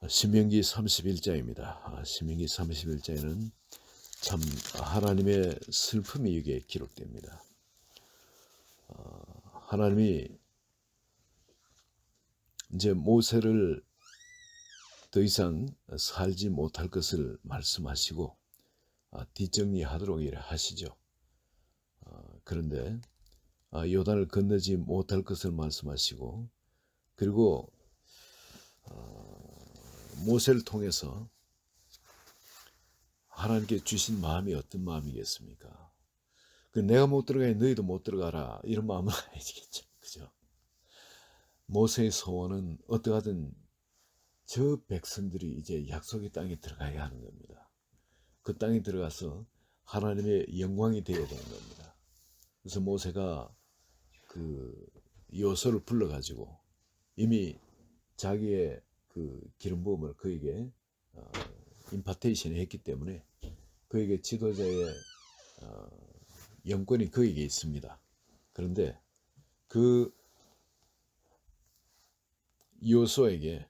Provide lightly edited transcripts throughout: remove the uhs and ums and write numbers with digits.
신명기 31장입니다. 신명기 31장에는 참 하나님의 슬픔이 여기에 기록됩니다. 하나님이 이제 모세를 더 이상 살지 못할 것을 말씀하시고 뒷정리하도록 이래 하시죠. 그런데 요단을 건너지 못할 것을 말씀하시고, 그리고 모세를 통해서 하나님께 주신 마음이 어떤 마음이겠습니까? 내가 못 들어가니 너희도 못 들어가라, 이런 마음은 아니겠죠. 그죠? 모세의 소원은 어떠하든 저 백성들이 이제 약속의 땅에 들어가야 하는 겁니다. 그 땅에 들어가서 하나님의 영광이 되어야 되는 겁니다. 그래서 모세가 그 요소를 불러가지고 이미 자기의 그 기름 부음을 그에게 임파테이션 했기 때문에 그에게 지도자의 영권이 그에게 있습니다. 그런데 그 요소에게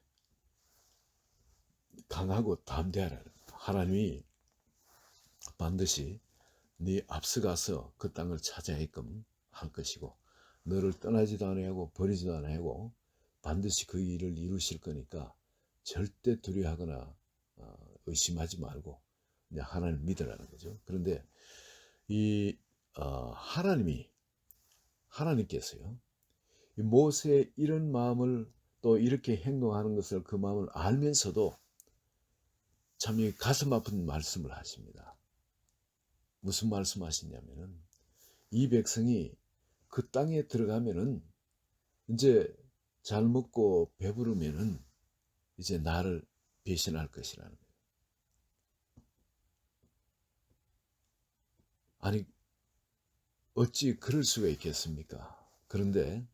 강하고 담대하라. 하나님이 반드시 네 앞서가서 그 땅을 찾아야끔 할 것이고, 너를 떠나지도 아니하고 버리지도 아니하고 반드시 그 일을 이루실 거니까 절대 두려워하거나 의심하지 말고 이제 하나님 믿으라는 거죠. 그런데 이 하나님께서요, 이 모세의 이런 마음을 또 이렇게 행동하는 것을, 그 마음을 알면서도 참 이 가슴 아픈 말씀을 하십니다. 무슨 말씀하시냐면은, 이 백성이 그 땅에 들어가면은 이제 잘 먹고 배부르면은 이제 나를 배신할 것이라는 거예요. 아니, 어찌 그럴 수가 있겠습니까? 그런데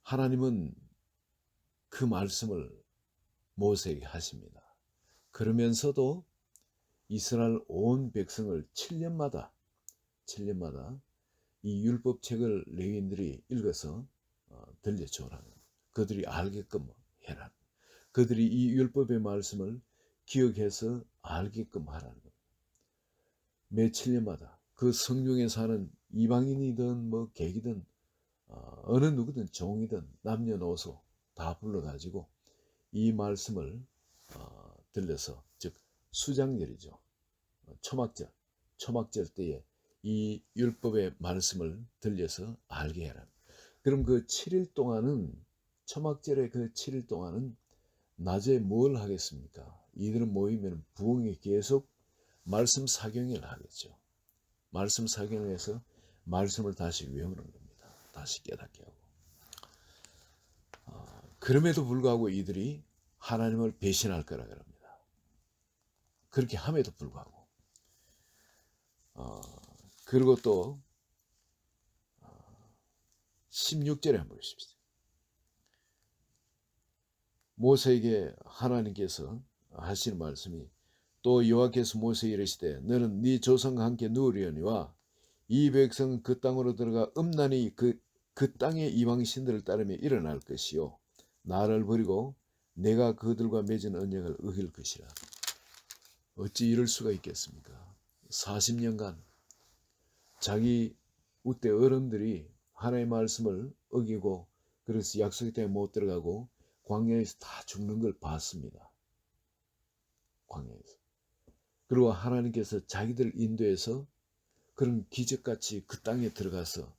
하나님은 그 말씀을 모세에게 하십니다. 그러면서도 이스라엘 온 백성을 7년마다 이 율법책을 레위인들이 읽어서 들려주라는 거예요. 그들이 알게끔 해라. 그들이 이 율법의 말씀을 기억해서 알게끔 하라는 거예요. 매 7년마다 그 성중에 사는 이방인이든 뭐 객이든 어느 누구든 종이든 남녀노소 다 불러가지고 이 말씀을 들려서, 즉 수장절이죠. 초막절 때에 이 율법의 말씀을 들려서 알게 해라. 그럼 그 7일 동안은, 초막절의 그 7일 동안은 낮에 뭘 하겠습니까? 이들은 모이면 부흥이 계속 말씀 사경을 하겠죠. 말씀 사경을 해서 말씀을 다시 외우는 겁니다. 다시 깨닫게 하고. 그럼에도 불구하고 이들이 하나님을 배신할 거라 그럽니다. 그렇게 함에도 불구하고. 그리고 또 16절에 한번 보십시오. 모세에게 하나님께서 하시는 말씀이, 또 여호와께서 모세에게 이르시되 너는 네 조상과 함께 누우려니와 이 백성은 그 땅으로 들어가 음란히 그 땅의 이방신들을 따르며 일어날 것이요 나를 버리고 내가 그들과 맺은 언약을 어길 것이라. 어찌 이럴 수가 있겠습니까? 40년간 자기 우때 어른들이 하나님의 말씀을 어기고 그래서 약속의 땅에 못 들어가고 광야에서 다 죽는 걸 봤습니다. 광야에서. 그리고 하나님께서 자기들 인도해서 그런 기적같이 그 땅에 들어가서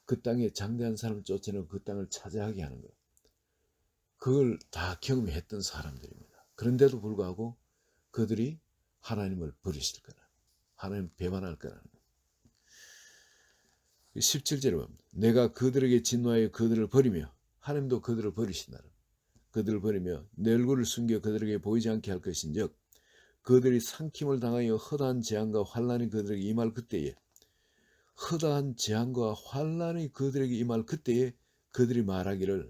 그 땅에 장대한 사람을 쫓아내고 그 땅을 차지하게 하는 것, 그걸 다 경험했던 사람들입니다. 그런데도 불구하고 그들이 하나님을 버리실 거라, 하나님 배반할 거라는 것. 17절에 보면 내가 그들에게 진노하여 그들을 버리며, 하나님도 그들을 버리신다. 그들을 버리며 내 얼굴을 숨겨 그들에게 보이지 않게 할 것인즉 그들이 상킴을 당하여 허다한 재앙과 환난이 그들에게 임할 그때에, 허다한 재앙과 환난이 그들에게 임할 그때에 그들이 말하기를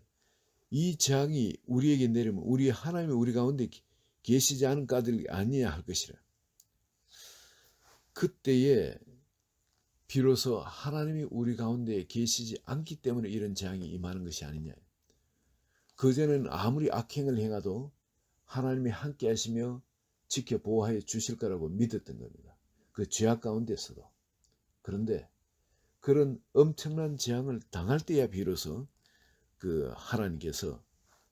이 재앙이 우리에게 내리면 우리 하나님이 우리 가운데 계시지 않은 까닭이 아니냐 할 것이라. 그때에 비로소 하나님이 우리 가운데 계시지 않기 때문에 이런 재앙이 임하는 것이 아니냐. 그전에는 아무리 악행을 행해도 하나님이 함께 하시며 지켜 보호하여 주실 거라고 믿었던 겁니다. 그 죄악 가운데서도. 그런데 그런 엄청난 재앙을 당할 때야 비로소 그 하나님께서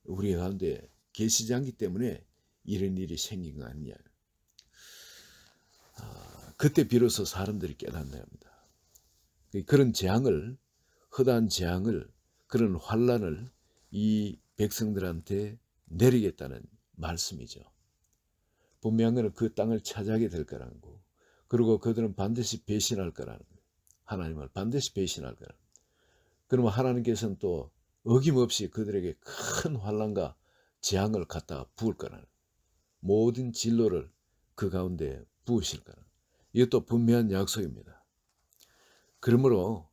우리 가운데 계시지 않기 때문에 이런 일이 생긴 거 아니냐. 그때 비로소 사람들이 깨닫나야 합니다. 그런 재앙을, 허다한 재앙을, 그런 환란을 이 백성들한테 내리겠다는 말씀이죠. 분명한 것은 그 땅을 차지하게 될 거라는 거. 그리고 그들은 반드시 배신할 거라는 거예요. 하나님을 반드시 배신할 거라는 거예요. 그러면 하나님께서는 또 어김없이 그들에게 큰 환란과 재앙을 갖다가 부을 거라는 거예요. 모든 진로를 그 가운데 부으실 거라는 거예요. 이것도 분명한 약속입니다. 그러므로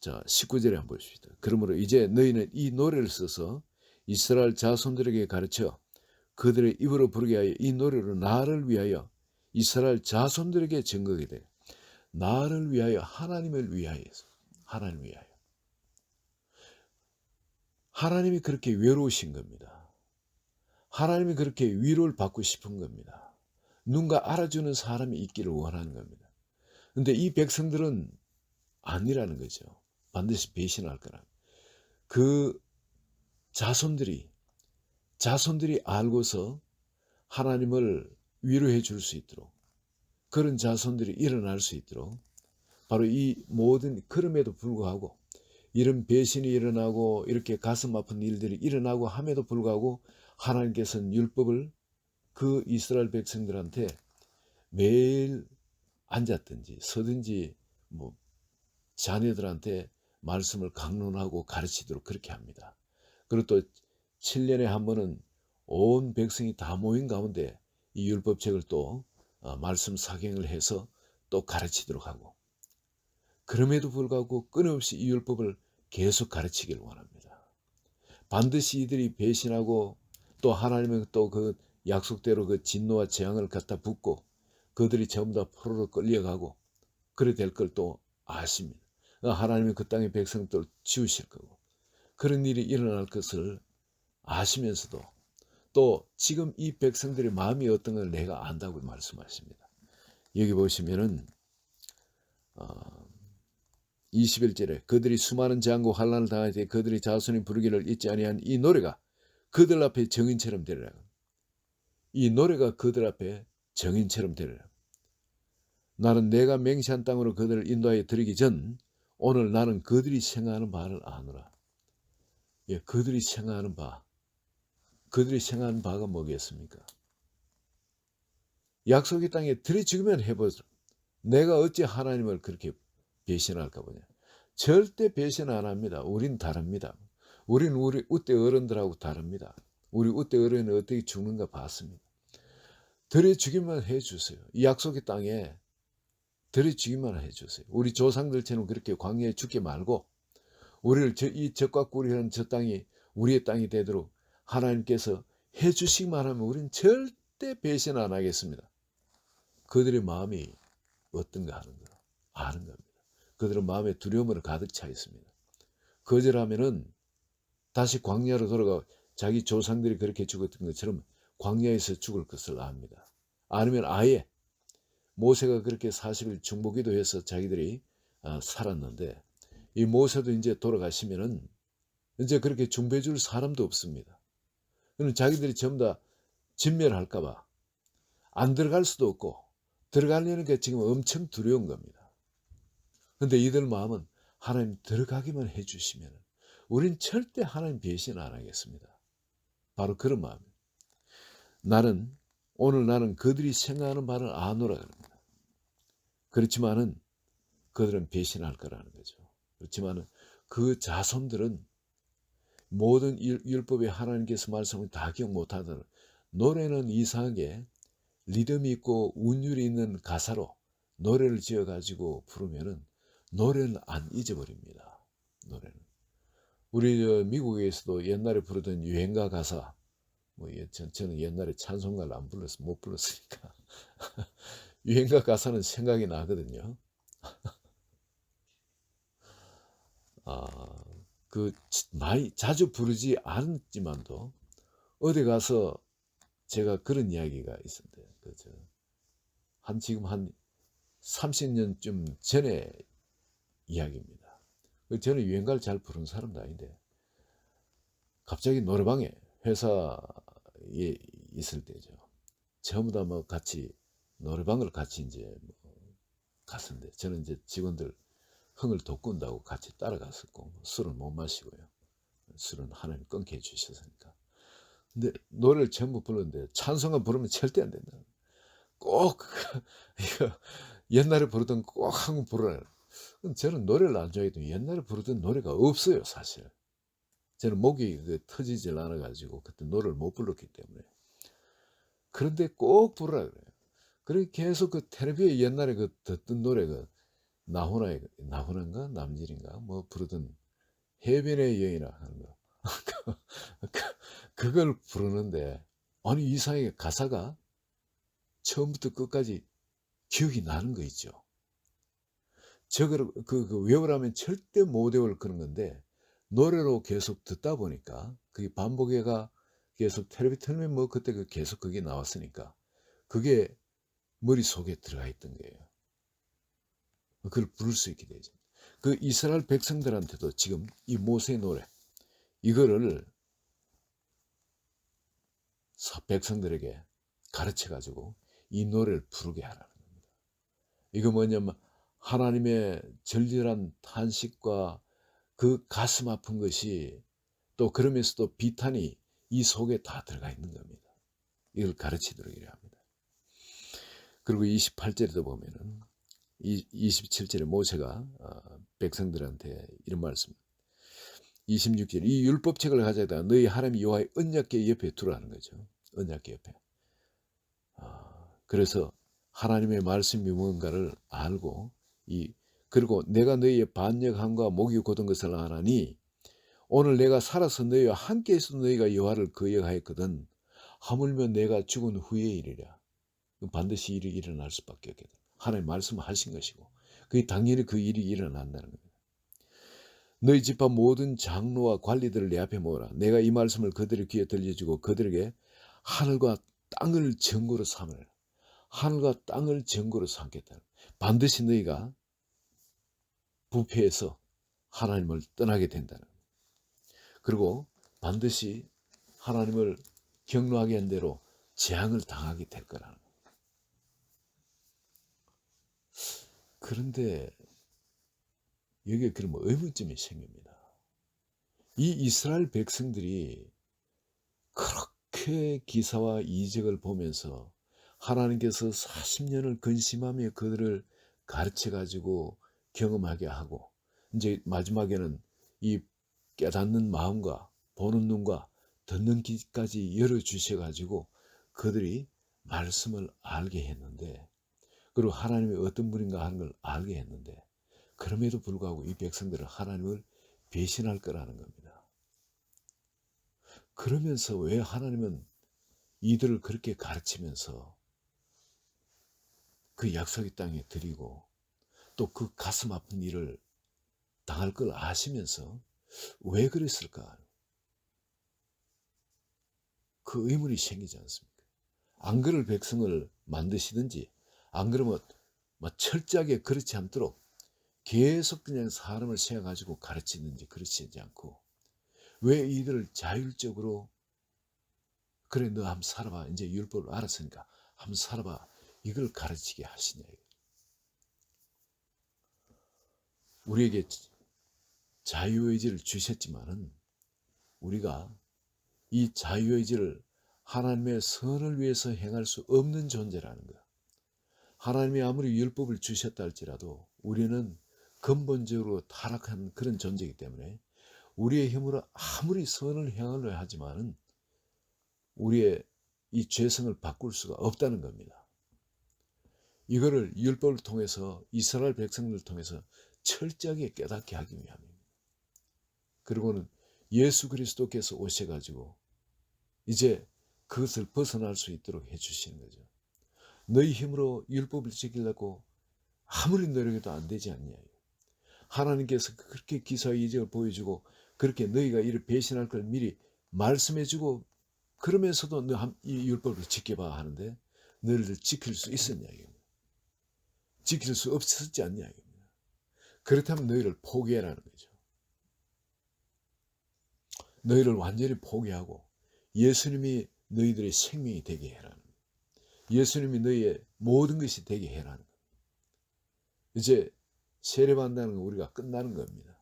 자 19절에 한번 보십시다. 그러므로 이제 너희는 이 노래를 써서 이스라엘 자손들에게 가르쳐 그들의 입으로 부르게 하여 이 노래로 나를 위하여 이스라엘 자손들에게 증거하게 돼. 나를 위하여, 하나님을 위하여서, 하나님을 위하여. 하나님이 그렇게 외로우신 겁니다. 하나님이 그렇게 위로를 받고 싶은 겁니다. 누군가 알아주는 사람이 있기를 원하는 겁니다. 근데 이 백성들은 아니라는 거죠. 반드시 배신할 거라. 그 자손들이 알고서 하나님을 위로해 줄 수 있도록, 그런 자손들이 일어날 수 있도록, 바로 이 모든 그럼에도 불구하고 이런 배신이 일어나고 이렇게 가슴 아픈 일들이 일어나고 함에도 불구하고 하나님께서는 율법을 그 이스라엘 백성들한테 매일 앉았든지 서든지 뭐 자녀들한테 말씀을 강론하고 가르치도록 그렇게 합니다. 그리고 또 7년에 한 번은 온 백성이 다 모인 가운데 이 율법책을 또 말씀 사경을 해서 또 가르치도록 하고, 그럼에도 불구하고 끊임없이 이 율법을 계속 가르치길 원합니다. 반드시 이들이 배신하고 또 하나님은 또 그 약속대로 그 진노와 재앙을 갖다 붓고 그들이 전부 다 포로로 끌려가고 그래 될 걸 또 아십니다. 하나님이 그 땅의 백성들을 지우실 거고 그런 일이 일어날 것을 아시면서도 또 지금 이 백성들의 마음이 어떤 걸 내가 안다고 말씀하십니다. 여기 보시면은 21절에 그들이 수많은 재앙과 환난을 당할 때 그들이 자손이 부르기를 잊지 아니한 이 노래가 그들 앞에 정인처럼 되리라. 이 노래가 그들 앞에 정인처럼 되리라. 나는 내가 맹세한 땅으로 그들을 인도하여 드리기 전 오늘 나는 그들이 생각하는 바를 아노라. 예, 그들이 생각하는 바가 뭐겠습니까? 약속의 땅에 들이죽으면 해보자. 내가 어찌 하나님을 그렇게 배신할까 보냐. 절대 배신 안 합니다. 우린 다릅니다. 우린 우리 우때 어른들하고 다릅니다. 우리 우때 어른은 어떻게 죽는가 봤습니다. 들이죽이만 해주세요. 이 약속의 땅에 들이죽이만 해주세요. 우리 조상들처럼 그렇게 광야에 죽게 말고 우리를 이 적과 꿀이라는 저 땅이 우리의 땅이 되도록 하나님께서 해주시기만 하면 우리는 절대 배신 안 하겠습니다. 그들의 마음이 어떤가 하는 거 아는 겁니다. 그들은 마음에 두려움으로 가득 차 있습니다. 거절하면은 다시 광야로 돌아가 자기 조상들이 그렇게 죽었던 것처럼 광야에서 죽을 것을 압니다. 아니면 아예 모세가 그렇게 40일 중보기도해서 자기들이 살았는데 이 모세도 이제 돌아가시면은 이제 그렇게 중보해 줄 사람도 없습니다. 그럼 자기들이 전부 다 진멸할까봐 안 들어갈 수도 없고 들어가려는 게 지금 엄청 두려운 겁니다. 그런데 이들 마음은 하나님 들어가기만 해주시면 우린 절대 하나님 배신 안 하겠습니다. 바로 그런 마음이에요. 오늘 나는 그들이 생각하는 바를 아노라 그럽니다. 그렇지만은 그들은 배신할 거라는 거죠. 그렇지만은 그 자손들은 모든 율법에 하나님께서 말씀을 다 기억 못하더라도 노래는 이상하게 리듬이 있고 운율이 있는 가사로 노래를 지어가지고 부르면은 노래는 안 잊어버립니다. 노래는. 우리 미국에서도 옛날에 부르던 유행가 가사, 저는 옛날에 찬송가를 못 불렀으니까 유행가 가사는 생각이 나거든요. 많이 자주 부르지 않았지만도 어디 가서 제가 그런 이야기가 있었는데 지금 한 30년쯤 전에 이야기입니다. 저는 유행가를 잘 부르는 사람도 아닌데 갑자기 노래방에 회사에 있을 때죠. 전부 다 뭐 같이 노래방을 같이 이제 갔었는데 저는 이제 직원들 흥을 돋군다고 같이 따라갔었고 술은 못 마시고요. 술은 하나님 끊게 해주셨으니까. 근데 노래를 전부 부르는데 찬송가 부르면 절대 안 된다. 꼭 이거 옛날에 부르던 꼭 한 번 부르라. 저는 노래를 안 좋아해도 옛날에 부르던 노래가 없어요, 사실. 저는 목이 터지질 않아 가지고 그때 노래를 못 불렀기 때문에. 그런데 꼭 부르라 그래요. 그래 계속 텔레비에 옛날에 듣던 노래가 나훈아인가 남진인가 뭐 부르던 해변의 여인아 하는 거. 그걸 부르는데 아니 이상하게 가사가 처음부터 끝까지 기억이 나는 거 있죠. 저걸 외우라면 절대 못 외울 그런 건데 노래로 계속 듣다 보니까 그게 반복해가 계속 텔레비 틀면 뭐 그때 계속 그게 나왔으니까 그게 머릿속에 들어가 있던 거예요. 그걸 부를 수 있게 되죠. 그 이스라엘 백성들한테도 지금 이 모세의 노래 이거를 백성들에게 가르쳐 가지고 이 노래를 부르게 하라는 겁니다. 이거 뭐냐면 하나님의 절절한 탄식과 그 가슴 아픈 것이 또 그러면서도 비탄이 이 속에 다 들어가 있는 겁니다. 이걸 가르치도록 합니다. 그리고 28절에도 보면은 27절에 모세가 백성들한테 이런 말씀 26절 이 율법책을 가져다가 너희 하나님 여호와의 언약궤 옆에 두라는 거죠. 언약궤 옆에. 그래서 하나님의 말씀이 뭔가를 알고 그리고 내가 너희의 반역함과 목이 곧은 것을 아나니 오늘 내가 살아서 너희와 함께 있어 너희가 여호와를 거역하였거든 하물며 내가 죽은 후에 이르랴. 반드시 일이 일어날 수밖에 없게 돼. 하나님 말씀하신 것이고 그게 당연히 그 일이 일어난다는 겁니다. 너희 집안 모든 장로와 관리들을 내 앞에 모으라. 내가 이 말씀을 그들의 귀에 들려주고 그들에게 하늘과 땅을 증거로 삼으라. 하늘과 땅을 증거로 삼겠다. 반드시 너희가 부패해서 하나님을 떠나게 된다는 겁니다. 그리고 반드시 하나님을 경노하게 한 대로 재앙을 당하게 될 거라는 겁니다. 그런데 여기에 그러면 의문점이 생깁니다. 이 이스라엘 백성들이 그렇게 기사와 이적을 보면서 하나님께서 40년을 근심하며 그들을 가르쳐 가지고 경험하게 하고 이제 마지막에는 이 깨닫는 마음과 보는 눈과 듣는 귀까지 열어주셔 가지고 그들이 말씀을 알게 했는데 그리고 하나님이 어떤 분인가 하는 걸 알게 했는데 그럼에도 불구하고 이 백성들은 하나님을 배신할 거라는 겁니다. 그러면서 왜 하나님은 이들을 그렇게 가르치면서 그 약속의 땅에 들이고 또 그 가슴 아픈 일을 당할 걸 아시면서 왜 그랬을까? 그 의문이 생기지 않습니까? 안 그럴 백성을 만드시든지 안 그러면 철저하게 그렇지 않도록 계속 그냥 사람을 세워가지고 가르치는지 그렇지 않고 왜 이들을 자율적으로 그래 너 한번 살아봐 이제 율법을 알았으니까 한번 살아봐 이걸 가르치게 하시냐. 우리에게 자유의지를 주셨지만은 우리가 이 자유의지를 하나님의 선을 위해서 행할 수 없는 존재라는 것. 하나님이 아무리 율법을 주셨다 할지라도 우리는 근본적으로 타락한 그런 존재이기 때문에 우리의 힘으로 아무리 선을 행하려 하지만은 우리의 이 죄성을 바꿀 수가 없다는 겁니다. 이거를 율법을 통해서 이스라엘 백성들을 통해서 철저하게 깨닫게 하기 위함입니다. 그리고는 예수 그리스도께서 오셔가지고 이제 그것을 벗어날 수 있도록 해주시는 거죠. 너희 힘으로 율법을 지키려고 아무리 노력해도 안 되지 않냐. 하나님께서 그렇게 기사의 이적을 보여주고 그렇게 너희가 이를 배신할 걸 미리 말씀해주고 그러면서도 너 이 율법을 지켜봐 하는데 너희들 지킬 수 있었냐 이겁니다. 지킬 수 없었지 않냐 이겁니다. 그렇다면 너희를 포기해라는 거죠. 너희를 완전히 포기하고 예수님이 너희들의 생명이 되게 해라는 거예요. 예수님이 너희의 모든 것이 되게 해라는 거예요. 이제 세례받는다는 건 우리가 끝나는 겁니다.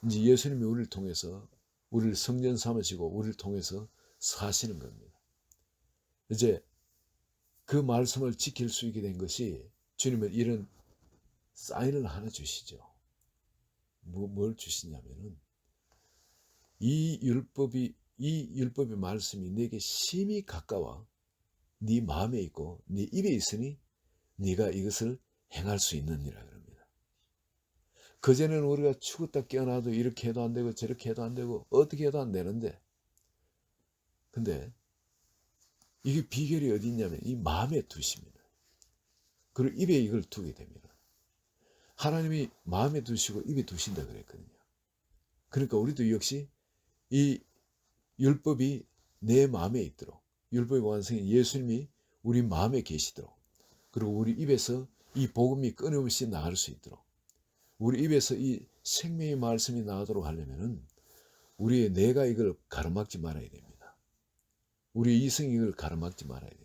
이제 예수님이 우리를 통해서 우리를 성전 삼으시고 우리를 통해서 사시는 겁니다. 이제 그 말씀을 지킬 수 있게 된 것이 주님은 이런 사인을 하나 주시죠. 뭘 주시냐면은 이 율법의 말씀이 내게 심히 가까워 네 마음에 있고 네 입에 있으니 네가 이것을 행할 수 있느니라 그럽니다. 그전에는 우리가 죽었다 깨어나도 이렇게 해도 안 되고 저렇게 해도 안 되고 어떻게 해도 안 되는데, 근데 이게 비결이 어디 있냐면 이 마음에 두십니다. 그리고 입에 이걸 두게 됩니다. 하나님이 마음에 두시고 입에 두신다 그랬거든요. 그러니까 우리도 역시 이 율법이 내 마음에 있도록, 율법의 완성인 예수님이 우리 마음에 계시도록, 그리고 우리 입에서 이 복음이 끊임없이 나갈 수 있도록, 우리 입에서 이 생명의 말씀이 나가도록 하려면은 우리의 뇌가 이걸 가로막지 말아야 됩니다. 우리 이성이 이걸 가로막지 말아야 돼요.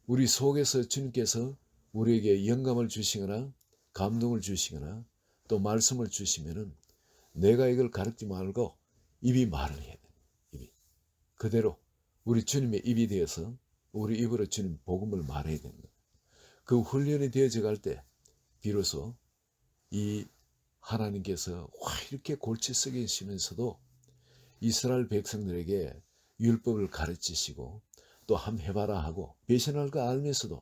우리 속에서 주님께서 우리에게 영감을 주시거나 감동을 주시거나 또 말씀을 주시면은 내가 이걸 가르치지 말고 입이 말을 해야 돼요. 입이 그대로 우리 주님의 입이 되어서 우리 입으로 주님 복음을 말해야 되는 거예요. 그 훈련이 되어져 갈 때 비로소 이 하나님께서 와 이렇게 골치 썩이시면서도 이스라엘 백성들에게 율법을 가르치시고 또 함 해봐라 하고 배신할 거 알면서도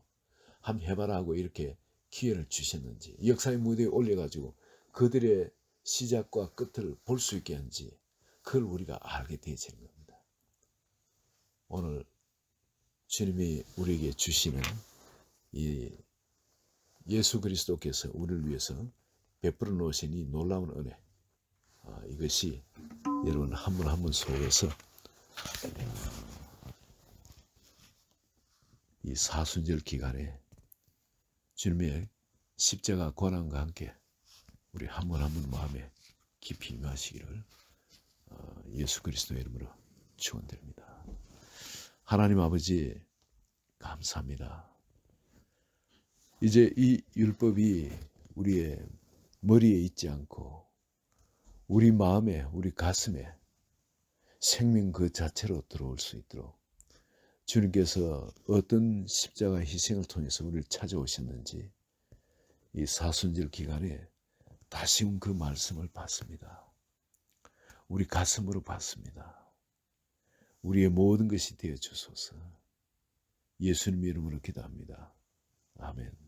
함 해봐라 하고 이렇게 기회를 주셨는지, 역사의 무대에 올려가지고 그들의 시작과 끝을 볼 수 있게 한지 그걸 우리가 알게 되어지는 겁니다. 오늘 주님이 우리에게 주시는 이 예수 그리스도께서 우리를 위해서 베풀어 놓으신 이 놀라운 은혜, 이것이 여러분 한 분 한 분 속에서 이 사순절 기간에 주님의 십자가 고난과 함께 우리 한 분 한 분 마음에 깊이 임하시기를 예수 그리스도의 이름으로 축원드립니다. 하나님 아버지 감사합니다. 이제 이 율법이 우리의 머리에 있지 않고 우리 마음에, 우리 가슴에 생명 그 자체로 들어올 수 있도록 주님께서 어떤 십자가 희생을 통해서 우리를 찾아오셨는지 이 사순절 기간에 다시금 그 말씀을 받습니다. 우리 가슴으로 받습니다. 우리의 모든 것이 되어 주소서. 예수님 이름으로 기도합니다. 아멘.